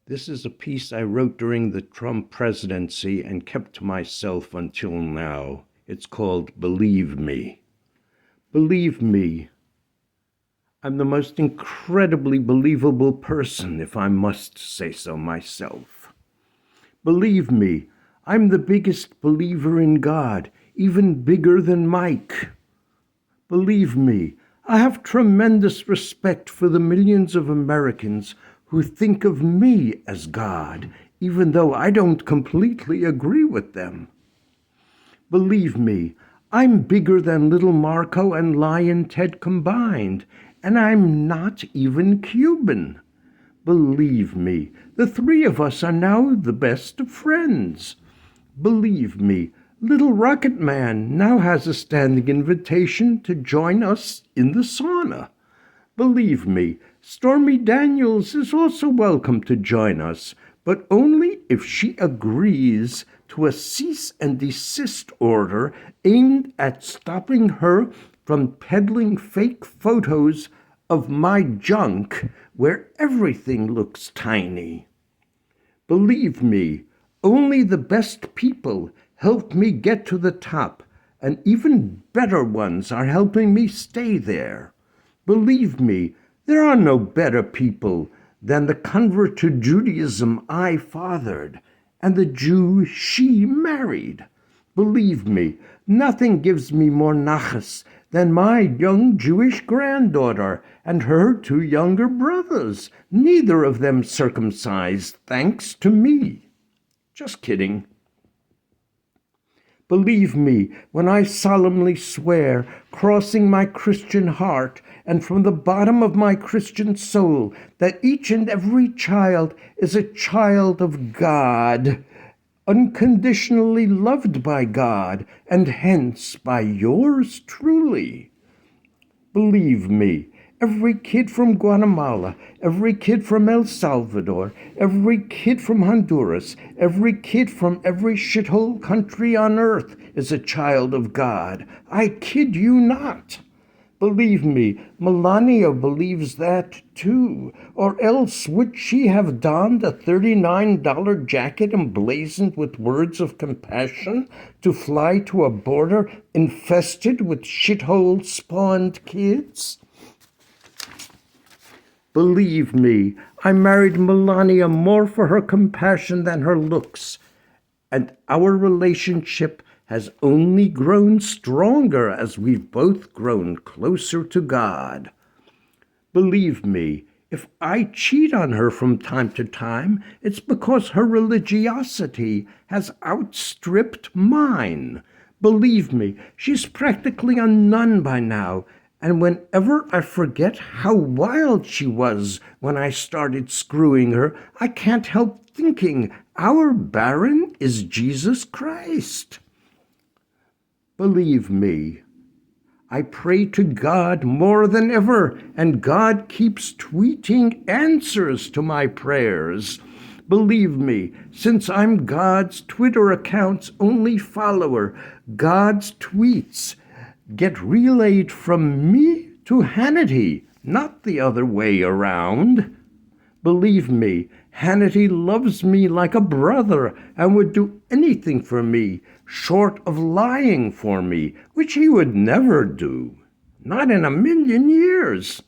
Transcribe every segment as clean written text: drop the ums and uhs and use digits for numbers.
This is a piece I wrote during the Trump presidency and kept to myself until now. It's called Believe Me. Believe me, I'm the most incredibly believable person, if I must say so myself. Believe me, I'm the biggest believer in God, even bigger than Mike. Believe me, I have tremendous respect for the millions of Americans who think of me as God, even though I don't completely agree with them. Believe me, I'm bigger than little Marco and Lion Ted combined, and I'm not even Cuban. Believe me, the three of us are now the best of friends. Believe me, Little Rocket Man now has a standing invitation to join us in the sauna. Believe me, Stormy Daniels is also welcome to join us, but only if she agrees to a cease and desist order aimed at stopping her from peddling fake photos of my junk where everything looks tiny. Believe me, only the best people helped me get to the top, and even better ones are helping me stay there. Believe me, there are no better people than the convert to Judaism I fathered and the Jew she married. Believe me, nothing gives me more nachas than my young Jewish granddaughter and her two younger brothers, neither of them circumcised, thanks to me. Just kidding. Believe me when I solemnly swear, crossing my Christian heart and from the bottom of my Christian soul, that each and every child is a child of God, unconditionally loved by God, and hence by yours truly. Believe me, every kid from Guatemala, every kid from El Salvador, every kid from Honduras, every kid from every shithole country on earth is a child of God. I kid you not. Believe me, Melania believes that too, or else would she have donned a $39 jacket emblazoned with words of compassion to fly to a border infested with shithole-spawned kids? Believe me, I married Melania more for her compassion than her looks, and our relationship has only grown stronger as we've both grown closer to God. Believe me, if I cheat on her from time to time, it's because her religiosity has outstripped mine. Believe me, she's practically a nun by now, and whenever I forget how wild she was when I started screwing her, I can't help thinking our Baron is Jesus Christ. Believe me, I pray to God more than ever, and God keeps tweeting answers to my prayers. Believe me, since I'm God's Twitter account's only follower, God's tweets get relayed from me to Hannity, not the other way around. Believe me, Hannity loves me like a brother and would do anything for me, short of lying for me, which he would never do. Not in a million years.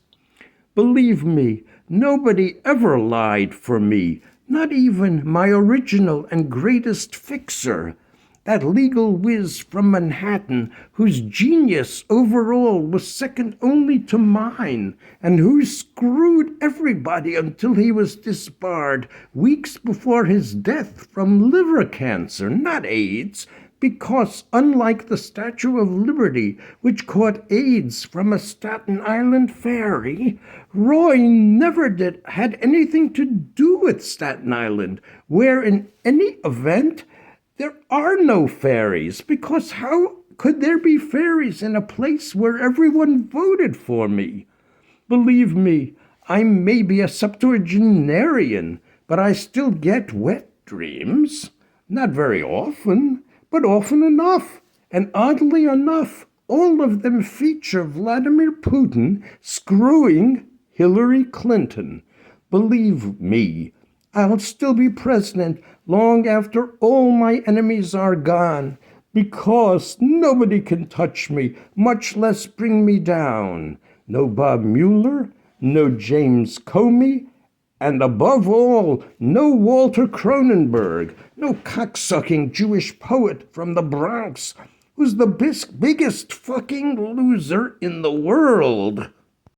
Believe me, nobody ever lied for me, not even my original and greatest fixer, that legal whiz from Manhattan whose genius overall was second only to mine, and who screwed everybody until he was disbarred weeks before his death from liver cancer, not AIDS, because unlike the Statue of Liberty, which caught AIDS from a Staten Island ferry, Roy never had anything to do with Staten Island, where in any event there are no fairies, because how could there be fairies in a place where everyone voted for me? Believe me, I may be a septuagenarian, but I still get wet dreams. Not very often, but often enough. And oddly enough, all of them feature Vladimir Putin screwing Hillary Clinton. Believe me, I'll still be president long after all my enemies are gone, because nobody can touch me, much less bring me down. No Bob Mueller, no James Comey, and above all, no Walter Cronenberg, no cocksucking Jewish poet from the Bronx, who's the biggest fucking loser in the world.